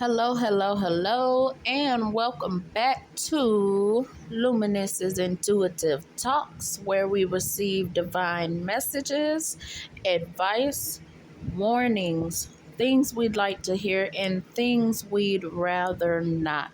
Hello, hello, hello, and welcome back to Luminous's Intuitive Talks, where we receive divine messages, advice, warnings, things we'd like to hear, and things we'd rather not.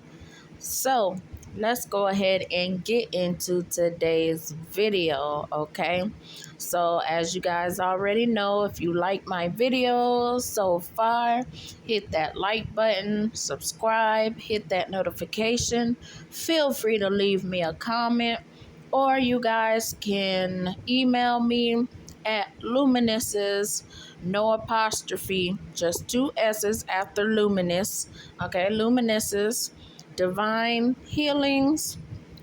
So, let's go ahead and get into today's video, okay? So, as you guys already know, if you like my videos so far, hit that like button, subscribe, hit that notification. Feel free to leave me a comment, or you guys can email me at Luminous's, no apostrophe, just two S's after Luminous, okay? Luminous's divine healings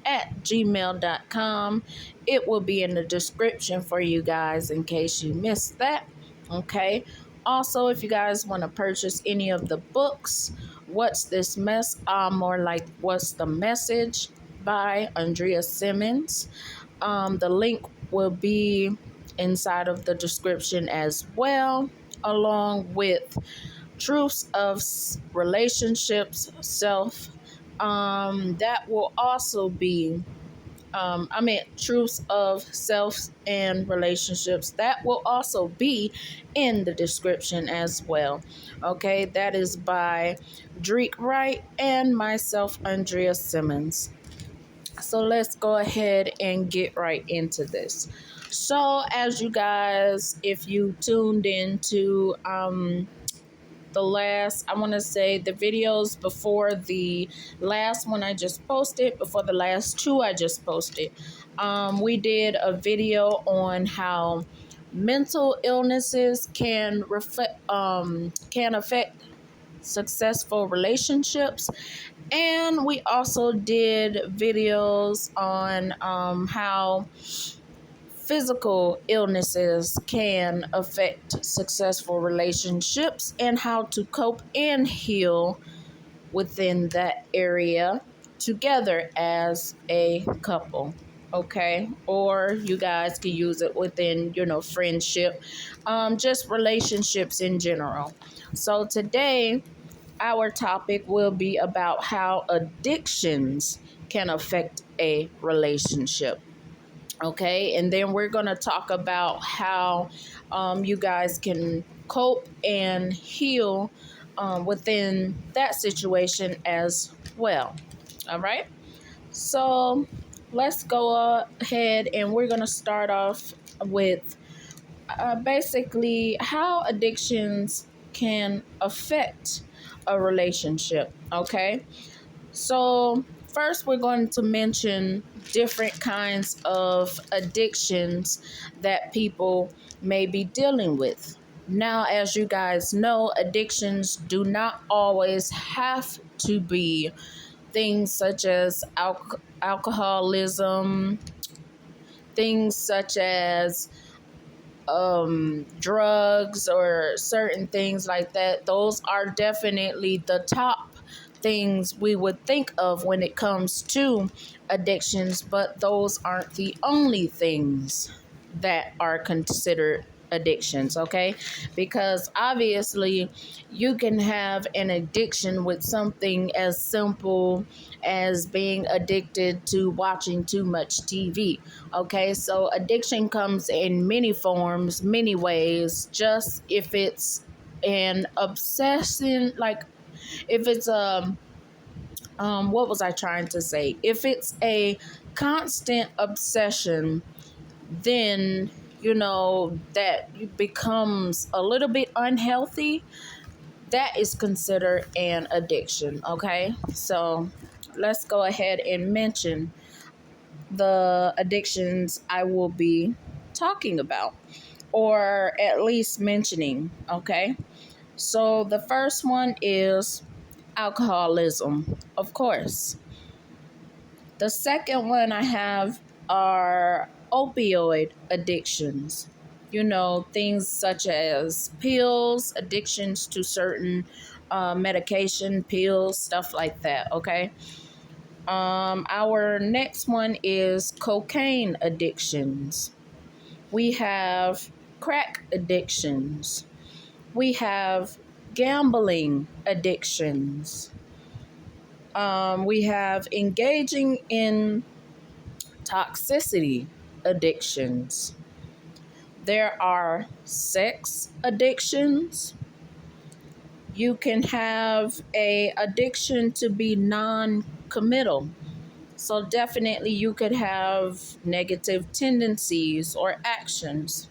at gmail.com. It will be in the description for you guys in case you missed that. Okay. Also, if you guys want to purchase any of the books, What's This Mess? More like What's the Message by Andrea Simmons. The link will be inside of the description as well, along with Truths of Relationships, Self. That will also be, Truths of Self and Relationships. That will also be in the description as well. Okay, that is by Drake Wright and myself, Andrea Simmons. So let's go ahead and get right into this. So, as you guys, if you tuned into the last, I want to say the videos before the last one I just posted, before the last two I just posted, we did a video on how mental illnesses can affect successful relationships, and we also did videos on how physical illnesses can affect successful relationships and how to cope and heal within that area together as a couple. Okay, or you guys can use it within, friendship, just relationships in general. So today, our topic will be about how addictions can affect a relationship. Okay, and then we're going to talk about how you guys can cope and heal within that situation as well. All right, so let's go ahead and we're going to start off with basically how addictions can affect a relationship. Okay, so first we're going to mention different kinds of addictions that people may be dealing with. Now, as you guys know, addictions do not always have to be things such as alcoholism, things such as drugs or certain things like that. Those are definitely the top things we would think of when it comes to addictions, but those aren't the only things that are considered addictions, okay? Because obviously you can have an addiction with something as simple as being addicted to watching too much TV. Okay, so addiction comes in many forms, many ways. Just if it's an obsession, like if it's what was I trying to say? If it's a constant obsession, then that becomes a little bit unhealthy. That is considered an addiction. Okay, so let's go ahead and mention the addictions I will be talking about, or at least mentioning. Okay, so the first one is alcoholism, of course. The second one I have are opioid addictions. Things such as pills, addictions to certain medication, pills, stuff like that. Okay. Our next one is cocaine addictions. We have crack addictions. We have gambling addictions. We have engaging in toxicity addictions. There are sex addictions. You can have a addiction to be non-committal. So definitely you could have negative tendencies or actions.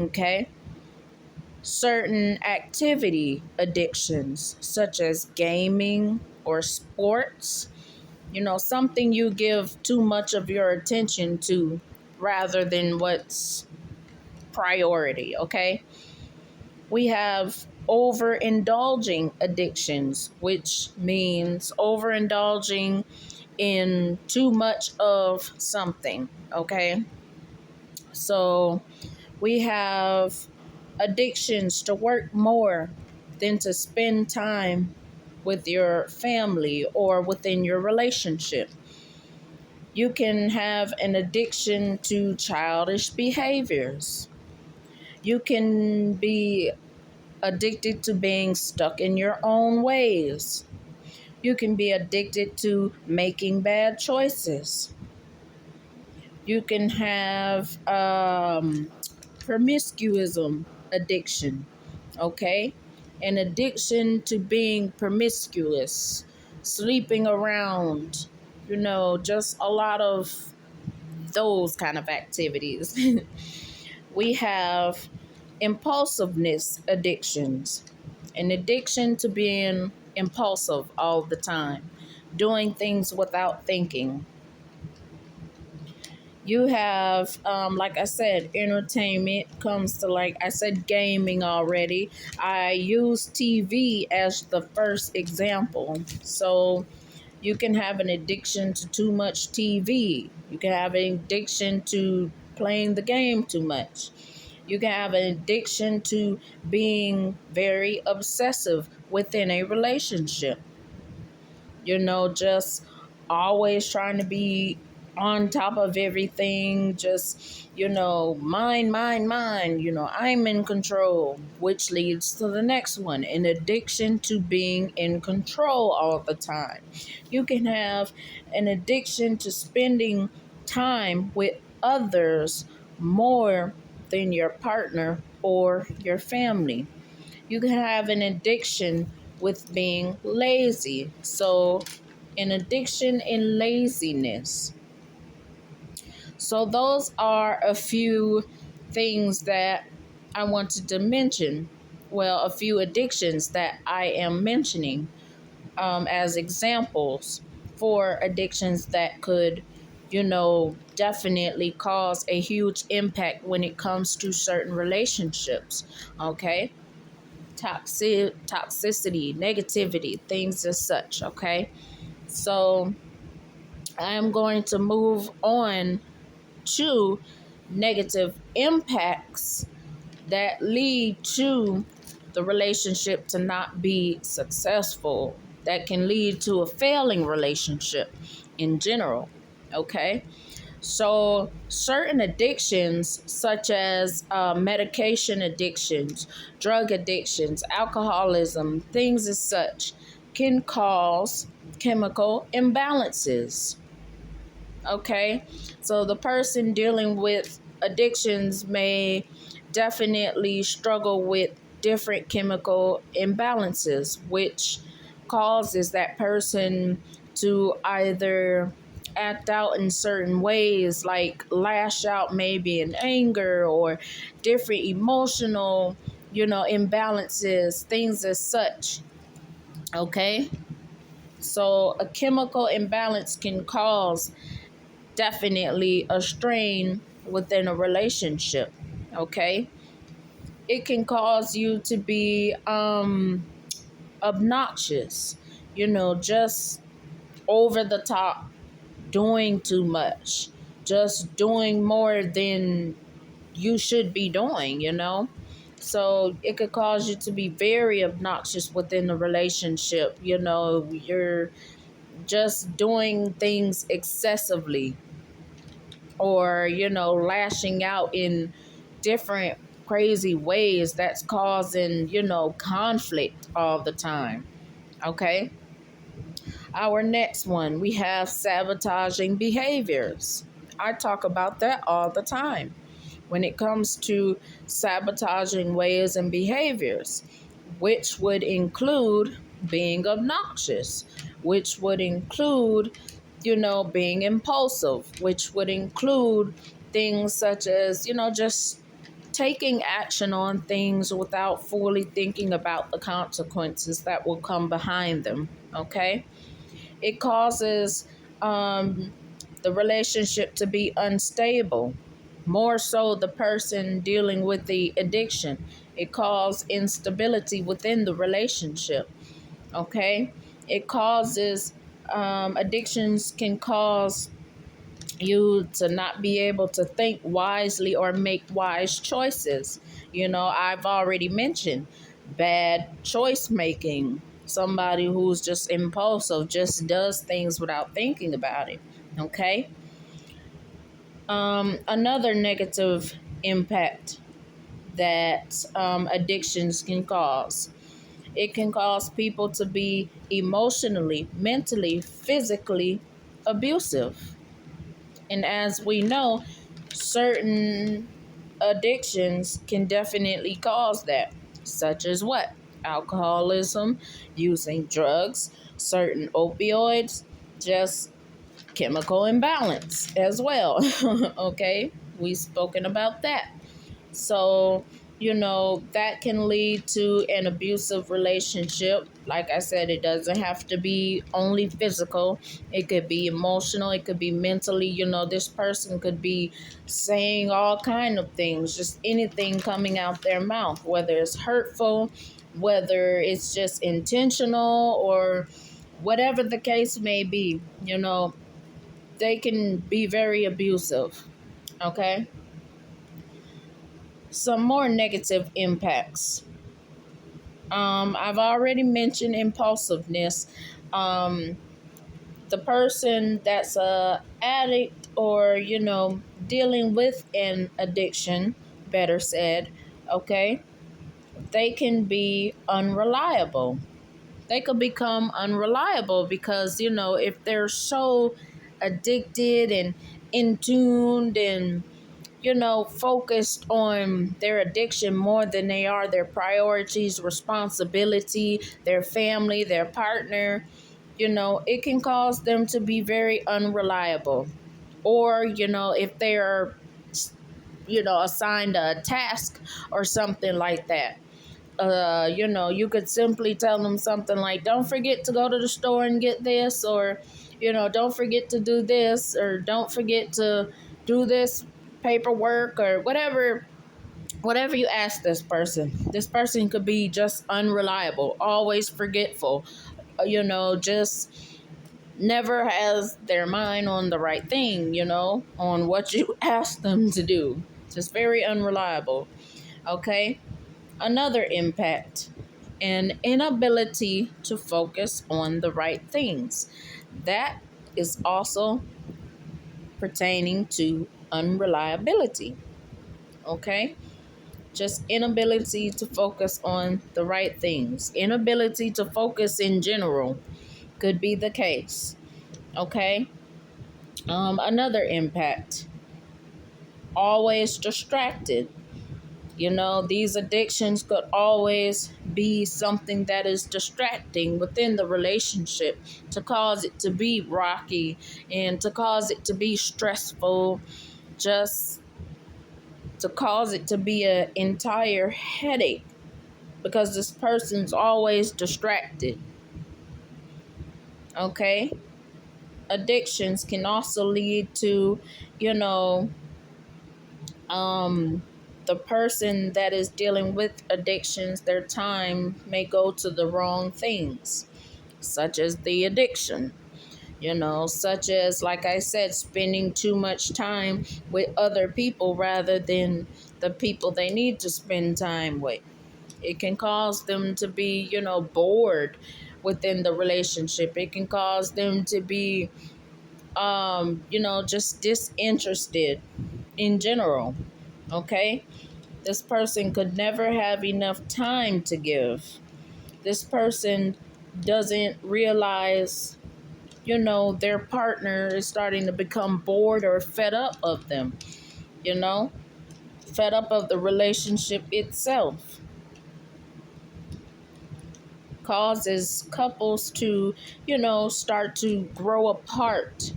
Okay? Certain activity addictions such as gaming or sports, something you give too much of your attention to rather than what's priority, okay? We have overindulging addictions, which means overindulging in too much of something, okay? So we have addictions to work more than to spend time with your family or within your relationship. You can have an addiction to childish behaviors. You can be addicted to being stuck in your own ways. You can be addicted to making bad choices. You can have promiscuism addiction, okay? An addiction to being promiscuous, sleeping around, just a lot of those kind of activities. We have impulsiveness addictions, an addiction to being impulsive all the time, doing things without thinking. You have, like I said, entertainment comes to, like I said, gaming already. I use TV as the first example. So you can have an addiction to too much TV. You can have an addiction to playing the game too much. You can have an addiction to being very obsessive within a relationship. Just always trying to be on top of everything, just, mine, I'm in control, which leads to the next one, an addiction to being in control all the time. You can have an addiction to spending time with others more than your partner or your family. You can have an addiction with being lazy. So, an addiction in laziness. So, those are a few things that I wanted to mention. Well, a few addictions that I am mentioning as examples for addictions that could, definitely cause a huge impact when it comes to certain relationships. Okay? Toxicity, negativity, things as such, okay? So I am going to move on to negative impacts that lead to the relationship to not be successful, that can lead to a failing relationship in general, okay? So, certain addictions, such as medication addictions, drug addictions, alcoholism, things as such, can cause chemical imbalances. Okay, so the person dealing with addictions may definitely struggle with different chemical imbalances, which causes that person to either act out in certain ways, like lash out maybe in anger or different emotional, imbalances, things as such. Okay, so a chemical imbalance can cause definitely a strain within a relationship. Okay, it can cause you to be obnoxious, just over the top, doing too much, just doing more than you should be doing. So it could cause you to be very obnoxious within the relationship. You're just doing things excessively, or lashing out in different crazy ways that's causing, conflict all the time. Okay. Our next one, we have sabotaging behaviors. I talk about that all the time. When it comes to sabotaging ways and behaviors, which would include being obnoxious, which would include, being impulsive, which would include things such as, just taking action on things without fully thinking about the consequences that will come behind them. Okay. It causes the relationship to be unstable, more so the person dealing with the addiction. It causes instability within the relationship. Okay. It causes, addictions can cause you to not be able to think wisely or make wise choices. I've already mentioned bad choice making. Somebody who's just impulsive, just does things without thinking about it. Okay. Another negative impact that addictions can cause. It can cause people to be emotionally, mentally, physically abusive. And as we know, certain addictions can definitely cause that, such as what? Alcoholism, using drugs, certain opioids, just chemical imbalance as well. Okay, we've spoken about that. So, that can lead to an abusive relationship. Like I said, it doesn't have to be only physical, it could be emotional, it could be mentally. This person could be saying all kind of things, just anything coming out their mouth, whether it's hurtful, whether it's just intentional, or whatever the case may be. They can be very abusive. Okay. Some more negative impacts. I've already mentioned impulsiveness. Um, the person that's a addict, or dealing with an addiction, better said, okay, they can be unreliable. They could become unreliable because if they're so addicted and in tuned and focused on their addiction more than they are their priorities, responsibility, their family, their partner, it can cause them to be very unreliable. Or, if they are, assigned a task or something like that. You could simply tell them something like, don't forget to go to the store and get this, or, don't forget to do this, or don't forget to do this paperwork, or whatever you ask this person. This person could be just unreliable, always forgetful, just never has their mind on the right thing, on what you ask them to do. Just very unreliable. Okay. Another impact, an inability to focus on the right things. That is also pertaining to unreliability. Okay. Just inability to focus on the right things. Inability to focus in general could be the case. Okay. Another impact, always distracted. These addictions could always be something that is distracting within the relationship, to cause it to be rocky and to cause it to be stressful, just to cause it to be an entire headache, because this person's always distracted. Okay. Addictions can also lead to, you know, the person that is dealing with addictions, their time may go to the wrong things, such as the addiction, such as, like I said, spending too much time with other people rather than the people they need to spend time with. It can cause them to be, bored within the relationship. It can cause them to be, just disinterested in general. Okay. This person could never have enough time to give. This person doesn't realize, their partner is starting to become bored or fed up of them, you know, fed up of the relationship itself. Causes couples to, start to grow apart.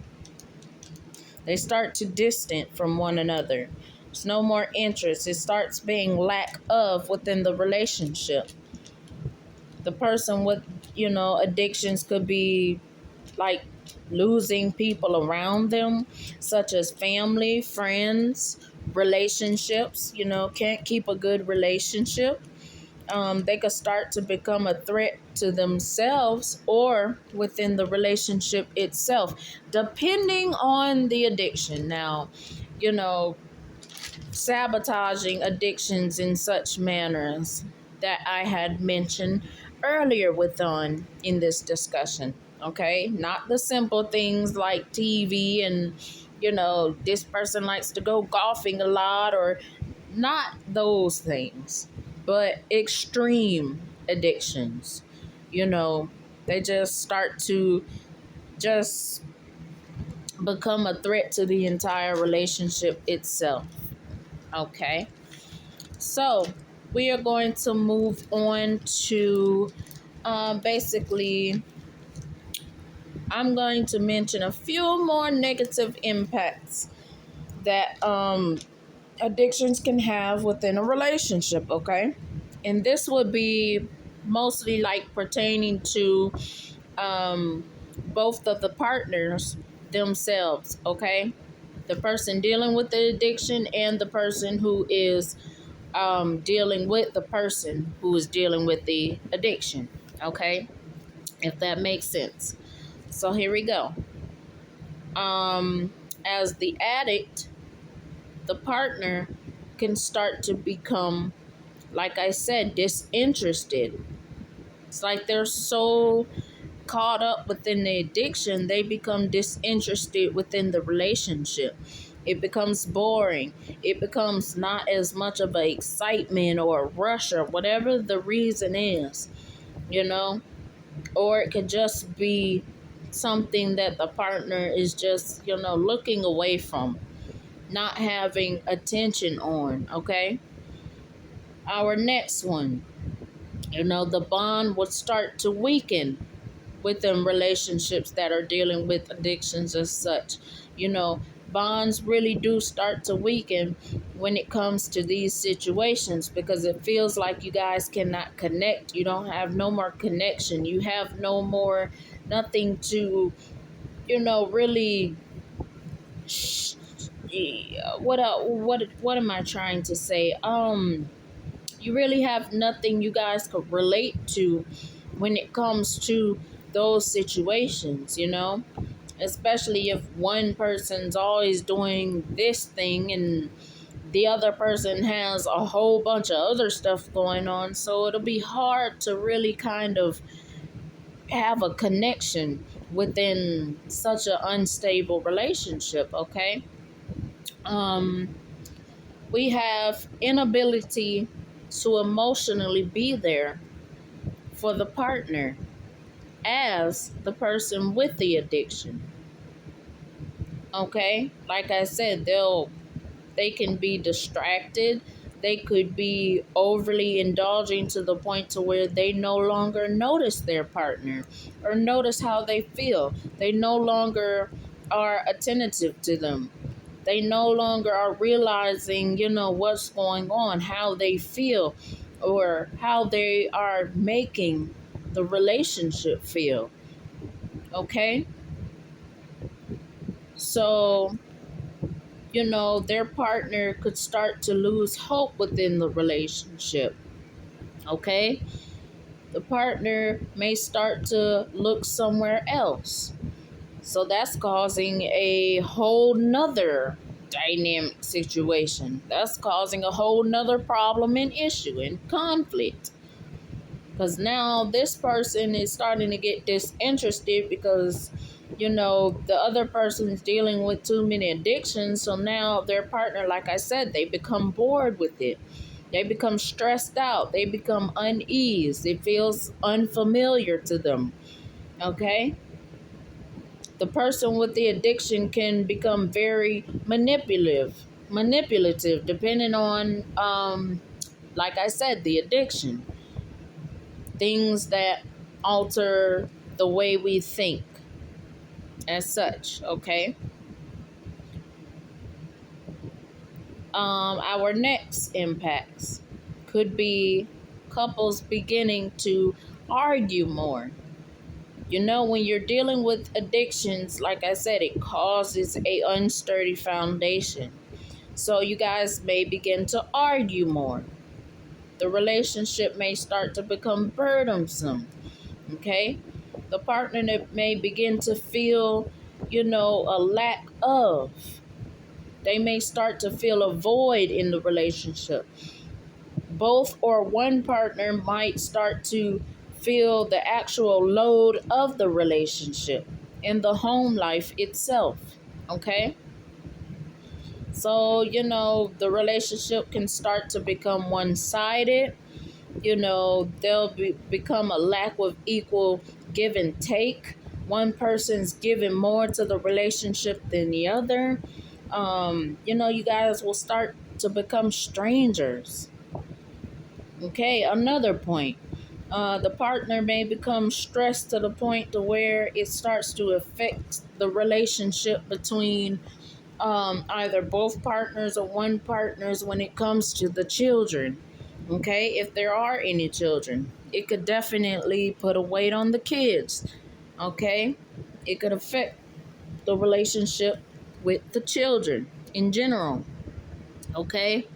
They start to distant from one another. There's no more interest. It starts being lack of within the relationship. The person with, addictions could be like losing people around them, such as family, friends, relationships, can't keep a good relationship. They could start to become a threat to themselves or within the relationship itself, depending on the addiction. Now, you know, sabotaging addictions in such manners that I had mentioned earlier in this discussion. Okay, not the simple things like TV and this person likes to go golfing a lot, or not those things, but extreme addictions. They just start to just become a threat to the entire relationship itself. Okay, so we are going to move on to basically, I'm going to mention a few more negative impacts that addictions can have within a relationship, okay? And this would be mostly like pertaining to both of the partners themselves, okay? The person dealing with the addiction and the person who is dealing with the person who is dealing with the addiction, okay? If that makes sense. So here we go. As the addict, the partner can start to become, like I said, disinterested. It's like they're so caught up within the addiction, they become disinterested within the relationship. It becomes boring. It becomes not as much of a excitement or a rush or whatever the reason is, or it could just be something that the partner is just, looking away from, not having attention on, okay? Our next one, the bond would start to weaken within relationships that are dealing with addictions as such. Bonds really do start to weaken when it comes to these situations, because it feels like you guys cannot connect. You don't have no more connection. You have no more, nothing to, really. What am I trying to say? You really have nothing you guys could relate to when it comes to those situations, especially if one person's always doing this thing and the other person has a whole bunch of other stuff going on. So it'll be hard to really kind of have a connection within such an unstable relationship, okay? We have inability to emotionally be there for the partner as the person with the addiction. Okay? Like I said, they can be distracted. They could be overly indulging to the point to where they no longer notice their partner or notice how they feel. They no longer are attentive to them. They no longer are realizing, what's going on, how they feel, or how they are making the relationship feel. Okay? So, their partner could start to lose hope within the relationship. Okay? The partner may start to look somewhere else. So that's causing a whole nother dynamic situation. That's causing a whole nother problem and issue and conflict. Because now this person is starting to get disinterested because, the other person is dealing with too many addictions. So now their partner, like I said, they become bored with it. They become stressed out. They become uneased. It feels unfamiliar to them. Okay? The person with the addiction can become very manipulative, depending on, like I said, the addiction. Things that alter the way we think as such, okay? Our next impacts could be couples beginning to argue more. You know, when you're dealing with addictions, like I said, it causes a unsturdy foundation. So you guys may begin to argue more. The relationship may start to become burdensome. Okay? The partner may begin to feel, a lack of. They may start to feel a void in the relationship. Both or one partner might start to feel the actual load of the relationship and the home life itself. Okay? So, the relationship can start to become one sided. Become a lack of equal give and take. One person's giving more to the relationship than the other. You guys will start to become strangers. Okay, another point. The partner may become stressed to the point to where it starts to affect the relationship between either both partners or one partners when it comes to the children. Okay, if there are any children, it could definitely put a weight on the kids. Okay, it could affect the relationship with the children in general. Okay,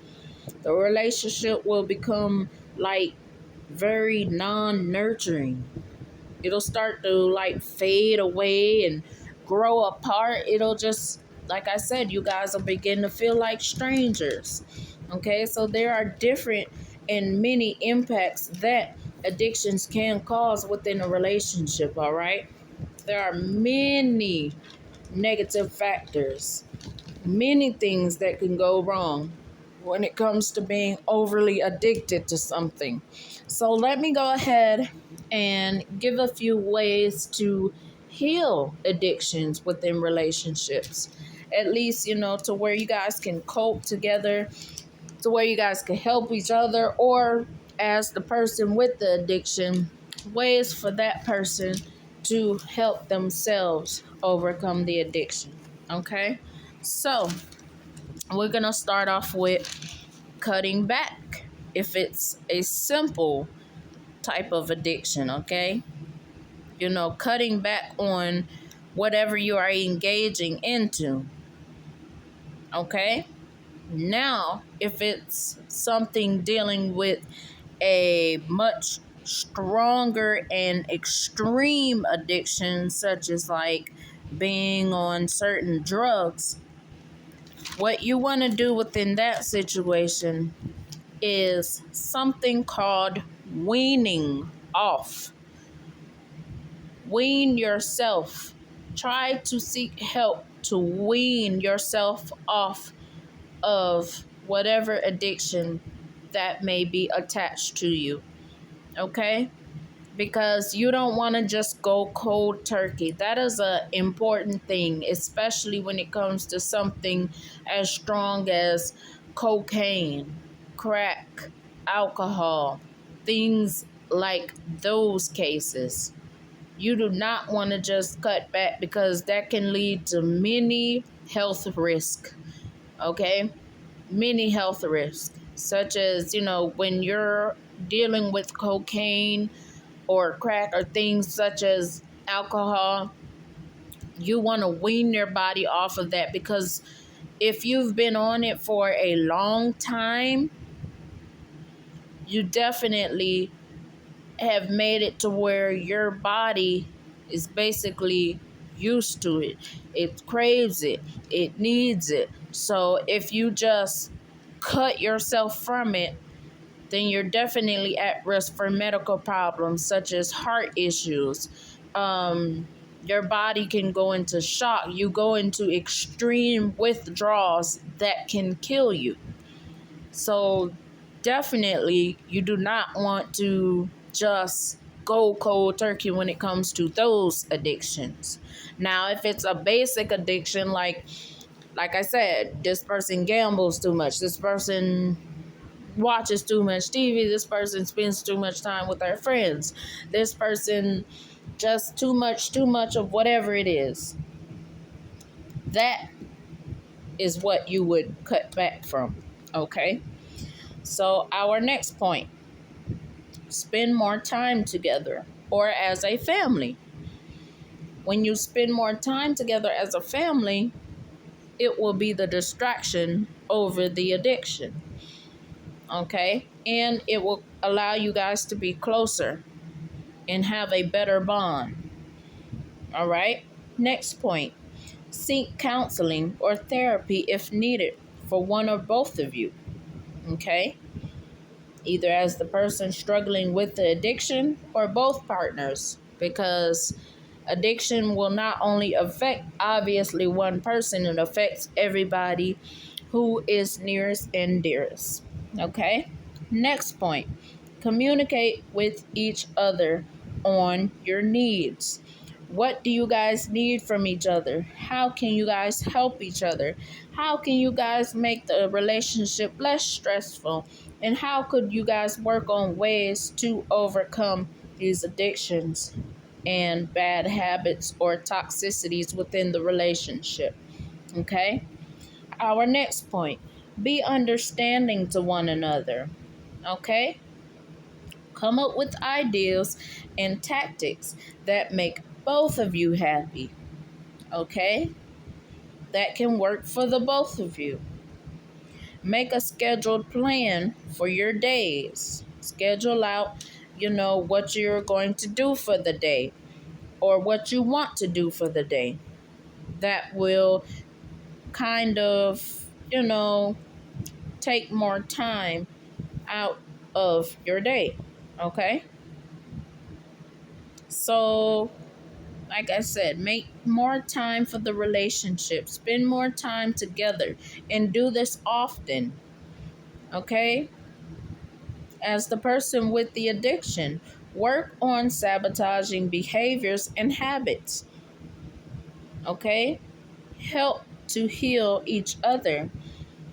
the relationship will become like very non-nurturing. It'll start to like fade away and grow apart. It'll just, like I said, you guys will begin to feel like strangers. Okay, so there are different and many impacts that addictions can cause within a relationship. All right, there are many negative factors, many things that can go wrong when it comes to being overly addicted to something. So let me go ahead and give a few ways to heal addictions within relationships. At least, to where you guys can cope together, to where you guys can help each other, or as the person with the addiction, ways for that person to help themselves overcome the addiction. Okay? So, we're going to start off with cutting back if it's a simple type of addiction, okay? Cutting back on whatever you are engaging into, okay? Now, if it's something dealing with a much stronger and extreme addiction, such as like being on certain drugs, what you want to do within that situation is something called weaning off. Wean yourself. Try to seek help to wean yourself off of whatever addiction that may be attached to you. Okay? Because you don't want to just go cold turkey. That is an important thing, especially when it comes to something as strong as cocaine, crack, alcohol, things like those cases. You do not want to just cut back because that can lead to many health risks. Okay? Many health risks, such as, when you're dealing with cocaine or crack or things such as alcohol, you want to wean your body off of that, because if you've been on it for a long time, you definitely have made it to where your body is basically used to it. It craves it. It needs it. So if you just cut yourself from it, then you're definitely at risk for medical problems such as heart issues. Your body can go into shock. You go into extreme withdrawals that can kill you. So definitely you do not want to just go cold turkey when it comes to those addictions. Now, if it's a basic addiction, like I said, this person gambles too much, this person watches too much TV, this person spends too much time with their friends, this person just too much of whatever it is, that is what you would cut back from. Okay? So, our next point, spend more time together or as a family. When you spend more time together as a family, it will be the distraction over the addiction. Okay? And it will allow you guys to be closer and have a better bond. All right? Next point, seek counseling or therapy if needed for one or both of you. Okay? Either as the person struggling with the addiction or both partners, because addiction will not only affect obviously one person, it affects everybody who is nearest and dearest. Okay? Next point, communicate with each other on your needs. What do you guys need from each other? How can you guys help each other? How can you guys make the relationship less stressful? And how could you guys work on ways to overcome these addictions and bad habits or toxicities within the relationship? Okay? Our next point, be understanding to one another. Okay? Come up with ideas and tactics that make both of you happy. Okay? That can work for the both of you. Make a scheduled plan for your days. Schedule out, what you're going to do for the day or what you want to do for the day. That will kind of, take more time out of your day. Okay? So, like I said, make more time for the relationship. Spend more time together and do this often. Okay? As the person with the addiction, work on sabotaging behaviors and habits. Okay? Help to heal each other.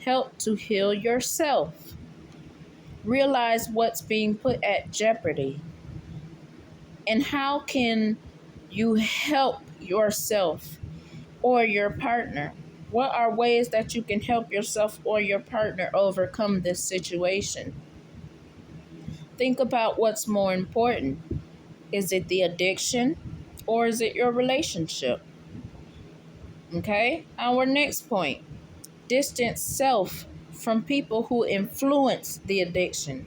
Help to heal yourself. Realize what's being put at jeopardy. And how can you help yourself or your partner? What are ways that you can help yourself or your partner overcome this situation? Think about what's more important. Is it the addiction or is it your relationship? Okay? Our next point, distance self from people who influence the addiction.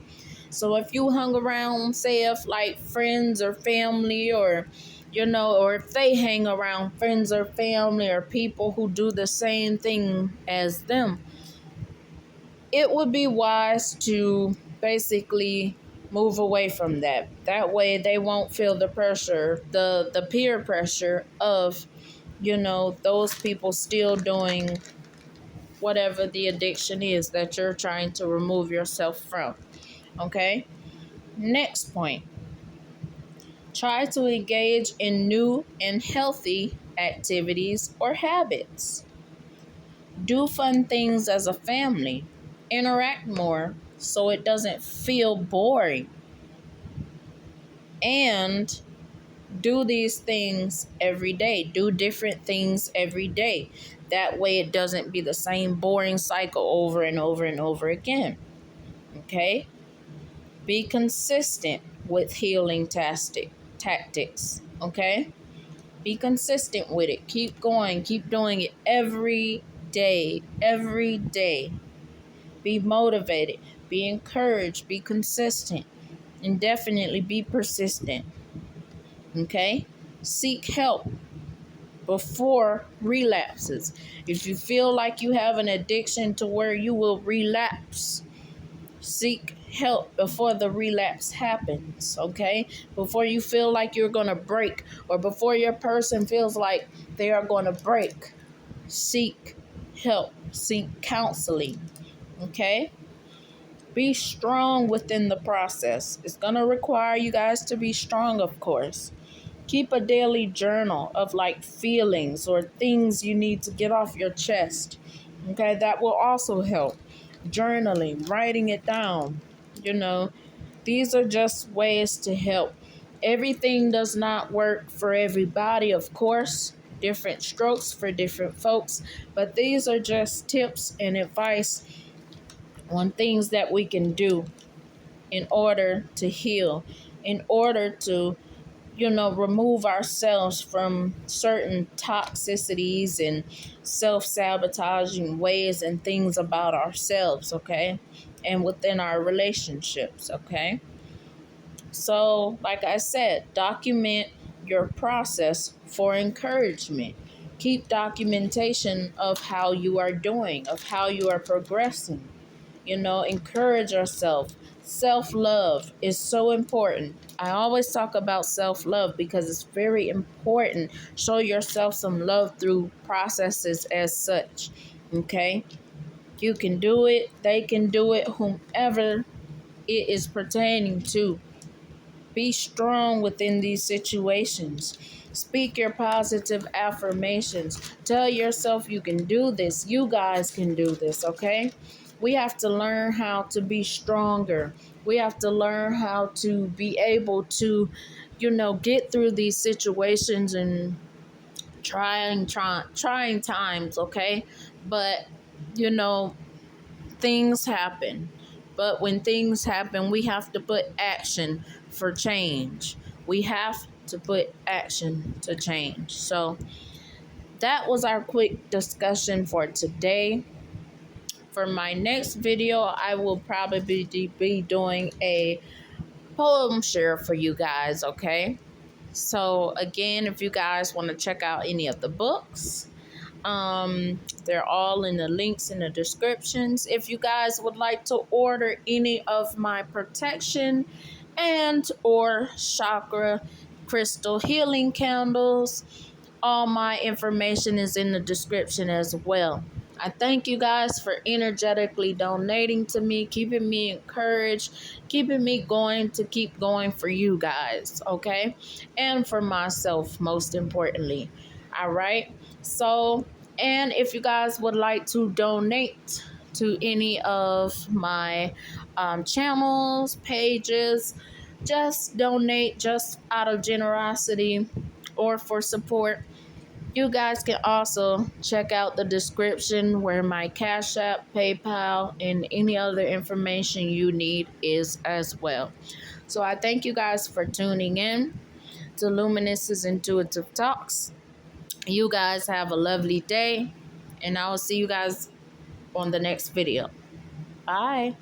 So if you hung around, say, if like friends or family or or if they hang around friends or family or people who do the same thing as them, it would be wise to basically move away from that. That way they won't feel the pressure, the peer pressure of, those people still doing whatever the addiction is that you're trying to remove yourself from. Okay? Next point. Try to engage in new and healthy activities or habits. Do fun things as a family. Interact more so it doesn't feel boring. And do these things every day. Do different things every day. That way it doesn't be the same boring cycle over and over and over again. Okay? Be consistent with healing tactics. Okay? Be consistent with it. Keep going. Keep doing it every day. Every day. Be motivated. Be encouraged. Be consistent. And definitely be persistent. Okay? Seek help before relapses. If you feel like you have an addiction to where you will relapse, seek help before the relapse happens, okay? Before you feel like you're going to break or before your person feels like they are going to break, seek help, seek counseling, okay? Be strong within the process. It's going to require you guys to be strong, of course. Keep a daily journal of like feelings or things you need to get off your chest. Okay, that will also help. Journaling, writing it down. You know, these are just ways to help. Everything does not work for everybody, of course. Different strokes for different folks, but these are just tips and advice on things that we can do in order to heal, in order to, remove ourselves from certain toxicities and self sabotaging ways and things about ourselves, okay? And within our relationships, okay? So, like I said, document your process for encouragement. Keep documentation of how you are doing, of how you are progressing. Encourage yourself. Self love is so important. I always talk about self love because it's very important. Show yourself some love through processes as such. Okay? You can do it, they can do it, whomever it is pertaining to. Be strong within these situations. Speak your positive affirmations. Tell yourself you can do this. You guys can do this, okay? We have to learn how to be stronger. We have to learn how to be able to, get through these situations and trying times, okay? But, you know, things happen. But when things happen, we have to put action for change. We have to put action to change. So that was our quick discussion for today. For my next video, I will probably be doing a poem share for you guys, okay? So again, if you guys want to check out any of the books, they're all in the links in the descriptions. If you guys would like to order any of my protection and or chakra crystal healing candles, all my information is in the description as well. I thank you guys for energetically donating to me, keeping me encouraged, keeping me going to keep going for you guys, okay? And for myself, most importantly. All right? So, and if you guys would like to donate to any of my channels, pages, just donate just out of generosity or for support. You guys can also check out the description where my Cash App, PayPal, and any other information you need is as well. So I thank you guys for tuning in to Luminous's Intuitive Talks. You guys have a lovely day, and I will see you guys on the next video. Bye.